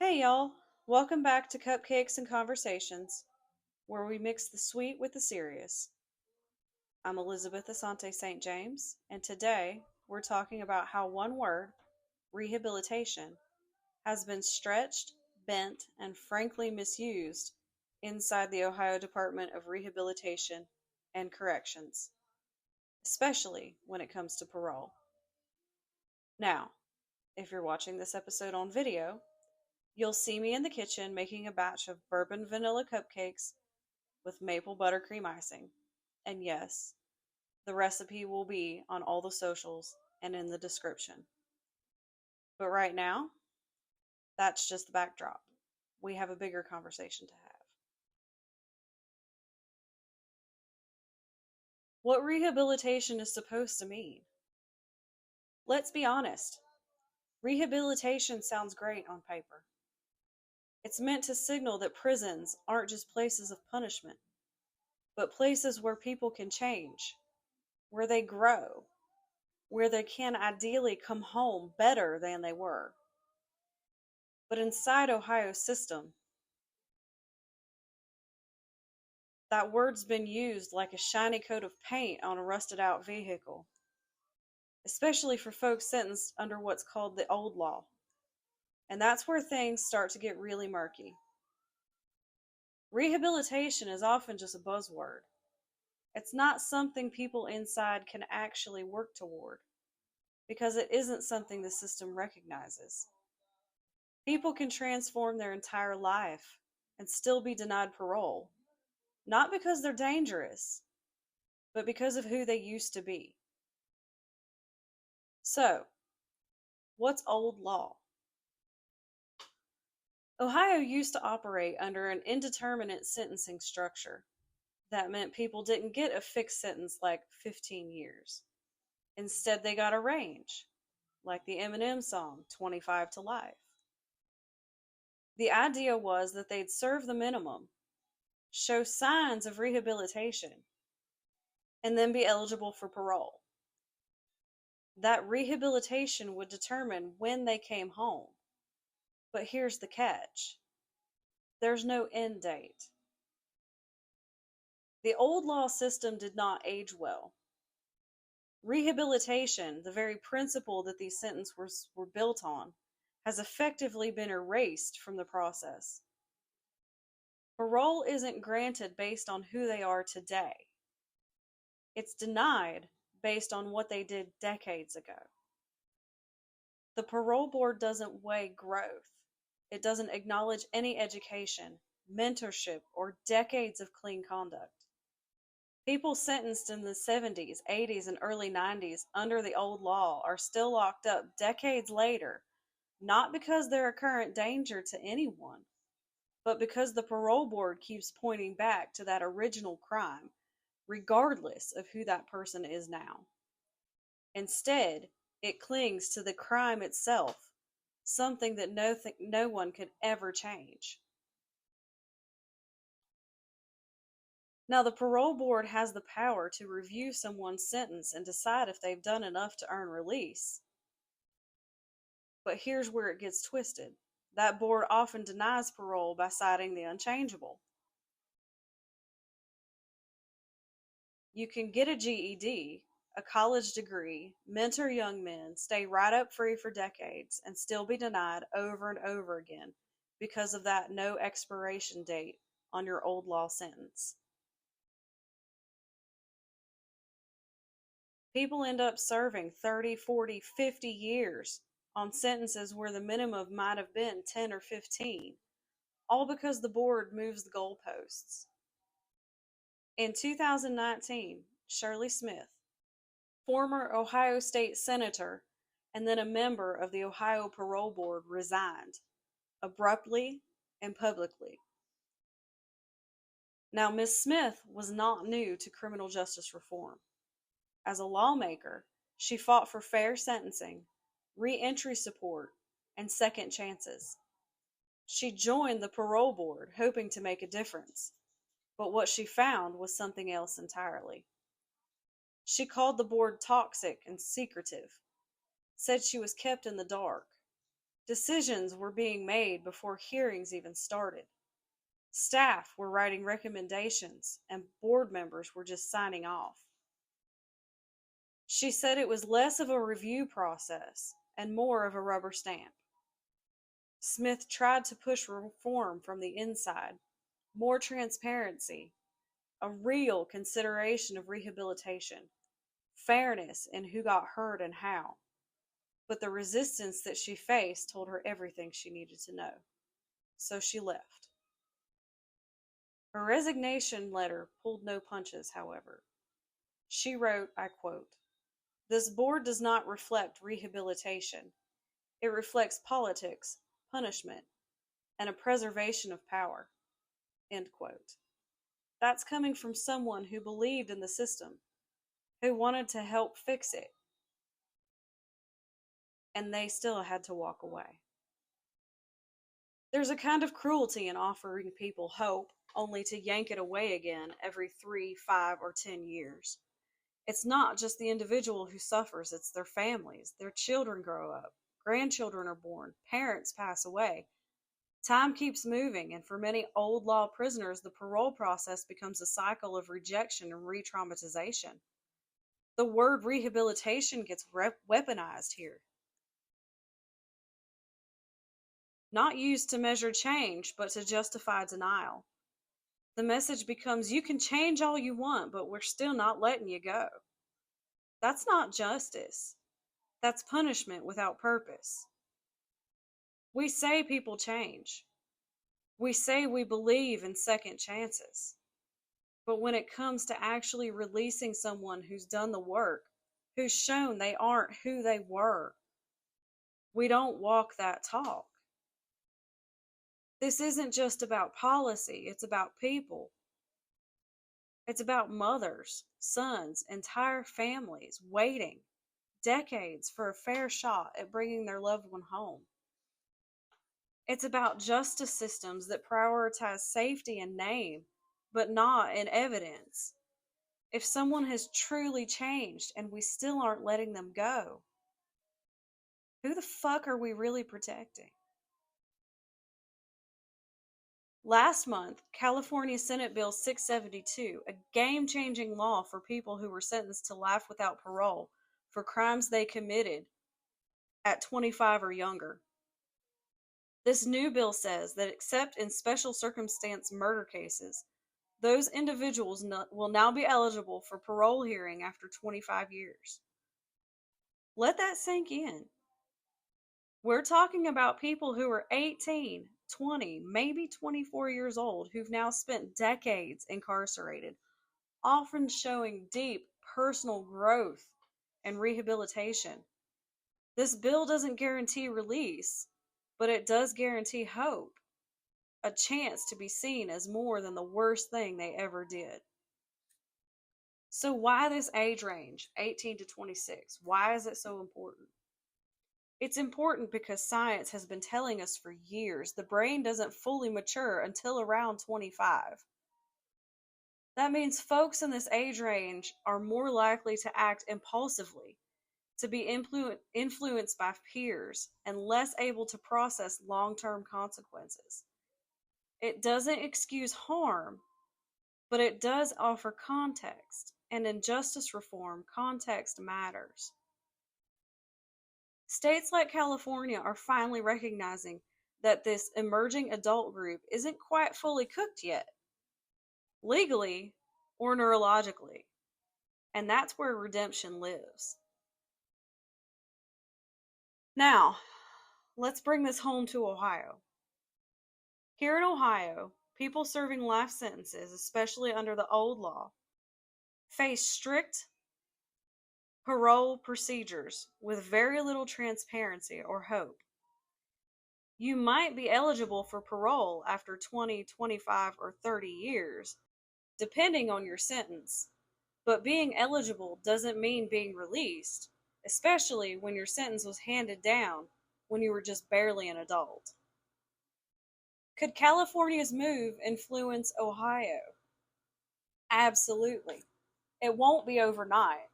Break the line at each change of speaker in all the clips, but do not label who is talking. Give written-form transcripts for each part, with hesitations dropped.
Hey y'all, welcome back to Cupcakes and Conversations, where we mix the sweet with the serious. I'm Elizabeth Asante-St. James, and today we're talking about how one word, rehabilitation, has been stretched, bent, and frankly misused inside the Ohio Department of Rehabilitation and Corrections, especially when it comes to parole. Now, if you're watching this episode on video, you'll see me in the kitchen making a batch of bourbon vanilla cupcakes with maple buttercream icing. And yes, the recipe will be on all the socials and in the description. But right now, that's just the backdrop. We have a bigger conversation to have. What rehabilitation is supposed to mean? Let's be honest. Rehabilitation sounds great on paper. It's meant to signal that prisons aren't just places of punishment, but places where people can change, where they grow, where they can ideally come home better than they were. But inside Ohio's system, that word's been used like a shiny coat of paint on a rusted out vehicle, especially for folks sentenced under what's called the old law. And that's where things start to get really murky. Rehabilitation is often just a buzzword. It's not something people inside can actually work toward, because it isn't something the system recognizes. People can transform their entire life and still be denied parole, not because they're dangerous, but because of who they used to be. So, what's old law? Ohio used to operate under an indeterminate sentencing structure. That meant people didn't get a fixed sentence like 15 years. Instead, they got a range, like the Eminem song, 25 to life. The idea was that they'd serve the minimum, show signs of rehabilitation, and then be eligible for parole. That rehabilitation would determine when they came home. But here's the catch. There's no end date. The old law system did not age well. Rehabilitation, the very principle that these sentences were built on, has effectively been erased from the process. Parole isn't granted based on who they are today. It's denied based on what they did decades ago. The parole board doesn't weigh growth. It doesn't acknowledge any education, mentorship, or decades of clean conduct. People sentenced in the 70s, 80s, and early 90s under the old law are still locked up decades later, not because they're a current danger to anyone, but because the parole board keeps pointing back to that original crime, regardless of who that person is now. Instead, it clings to the crime itself, something that no one could ever change. Now, the parole board has the power to review someone's sentence and decide if they've done enough to earn release. But here's where it gets twisted. That board often denies parole by citing the unchangeable. You can get a GED, a college degree, mentor young men, stay right up free for decades, and still be denied over and over again because of that no expiration date on your old law sentence. People end up serving 30, 40, 50 years on sentences where the minimum might have been 10 or 15, all because the board moves the goalposts. In 2019, Shirley Smith, former Ohio State Senator and then a member of the Ohio Parole Board, resigned, abruptly and publicly. Now, Ms. Smith was not new to criminal justice reform. As a lawmaker, she fought for fair sentencing, re-entry support, and second chances. She joined the parole board hoping to make a difference, but what she found was something else entirely. She called the board toxic and secretive, said she was kept in the dark, Decisions were being made before hearings even started. Staff were writing recommendations, and board members were just signing off. She said it was less of a review process and more of a rubber stamp. Smith tried to push reform from the inside, more transparency, a real consideration of rehabilitation, fairness in who got hurt and how. But the resistance that she faced told her everything she needed to know. So she left. Her resignation letter pulled no punches, however. She wrote, I quote, "This board does not reflect rehabilitation. It reflects politics, punishment, and a preservation of power." End quote. That's coming from someone who believed in the system, who wanted to help fix it, and they still had to walk away. There's a kind of cruelty in offering people hope only to yank it away again every 3, 5, or 10 years. It's not just the individual who suffers, it's their families. Their children grow up, grandchildren are born, parents pass away. Time keeps moving, and for many old law prisoners, the parole process becomes a cycle of rejection and re traumatization. The word rehabilitation gets weaponized here. Not used to measure change, but to justify denial. The message becomes, you can change all you want, but we're still not letting you go. That's not justice. That's punishment without purpose. We say people change. We say we believe in second chances. But when it comes to actually releasing someone who's done the work, who's shown they aren't who they were, we don't walk that talk. This isn't just about policy, it's about people. It's about mothers, sons, entire families waiting decades for a fair shot at bringing their loved one home. It's about justice systems that prioritize safety in name, but not in evidence. If someone has truly changed and we still aren't letting them go, who the fuck are we really protecting? Last month, California Senate Bill 672, a game-changing law for people who were sentenced to life without parole for crimes they committed at 25 or younger. This new bill says that except in special circumstance murder cases, those individuals will now be eligible for parole hearing after 25 years. Let that sink in. We're talking about people who are 18, 20, maybe 24 years old who've now spent decades incarcerated, often showing deep personal growth and rehabilitation. This bill doesn't guarantee release, but it does guarantee hope, a chance to be seen as more than the worst thing they ever did. So why this age range, 18 to 26? Why is it so important? It's important because science has been telling us for years the brain doesn't fully mature until around 25. That means folks in this age range are more likely to act impulsively, to be influenced by peers, and less able to process long-term consequences. It doesn't excuse harm, but it does offer context, and in justice reform, context matters. States like California are finally recognizing that this emerging adult group isn't quite fully cooked yet, legally or neurologically, and that's where redemption lives. Now, let's bring this home to Ohio. Here in Ohio, people serving life sentences, especially under the old law, face strict parole procedures with very little transparency or hope. You might be eligible for parole after 20, 25, or 30 years, depending on your sentence, but being eligible doesn't mean being released, especially when your sentence was handed down when you were just barely an adult. Could California's move influence Ohio? Absolutely. It won't be overnight,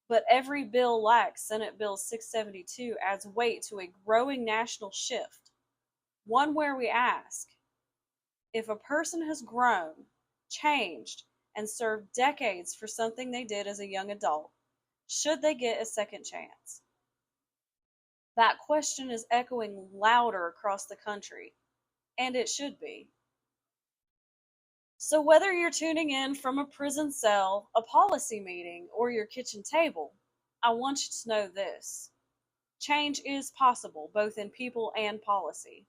But every bill like Senate Bill 672 adds weight to a growing national shift, one where we ask, if a person has grown, changed, and served decades for something they did as a young adult, should they get a second chance? That question is echoing louder across the country, and it should be. So, whether you're tuning in from a prison cell, a policy meeting, or your kitchen table, I want you to know this: change is possible, both in people and policy.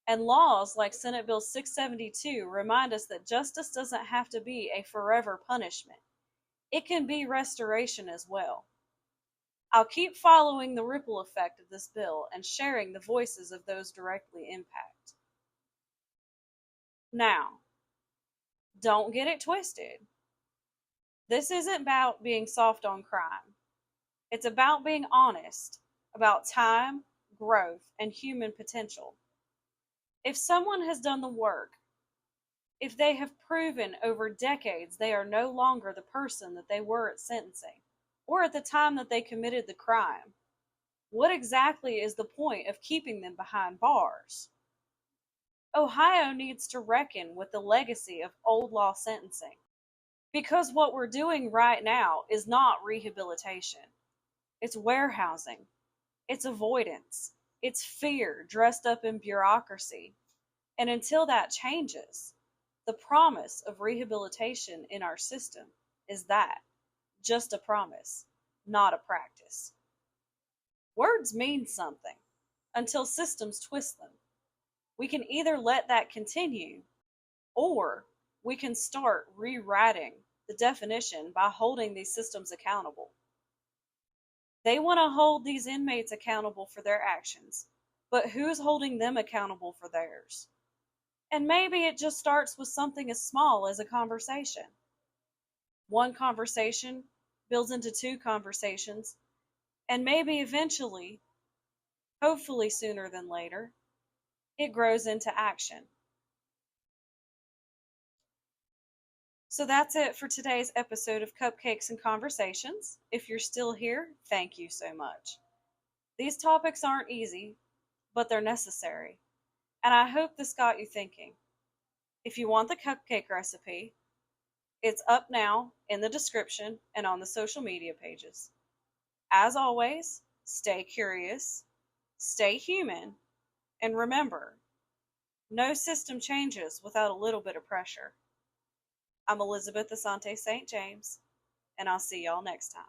And laws like Senate Bill 672 remind us that justice doesn't have to be a forever punishment, it can be restoration as well. I'll keep following the ripple effect of this bill and sharing the voices of those directly impacted. Now, don't get it twisted. This isn't about being soft on crime. It's about being honest about time, growth, and human potential. If someone has done the work, if they have proven over decades they are no longer the person that they were at sentencing or at the time that they committed the crime, what exactly is the point of keeping them behind bars? Ohio needs to reckon with the legacy of old law sentencing, because what we're doing right now is not rehabilitation. It's warehousing, it's avoidance, it's fear dressed up in bureaucracy. And until that changes, the promise of rehabilitation in our system is that, just a promise, not a practice. Words mean something until systems twist them. We can either let that continue, or we can start rewriting the definition by holding these systems accountable. They want to hold these inmates accountable for their actions, but who's holding them accountable for theirs? And maybe it just starts with something as small as a conversation. One conversation builds into two conversations, and maybe eventually, hopefully sooner than later, it grows into action. So that's it for today's episode of Cupcakes and Conversations. If you're still here, thank you so much. These topics aren't easy, but they're necessary, and I hope this got you thinking. If you want the cupcake recipe, it's up now in the description and on the social media pages. As always, stay curious, stay human, and remember, no system changes without a little bit of pressure. I'm Elizabeth Asante-St. James, and I'll see y'all next time.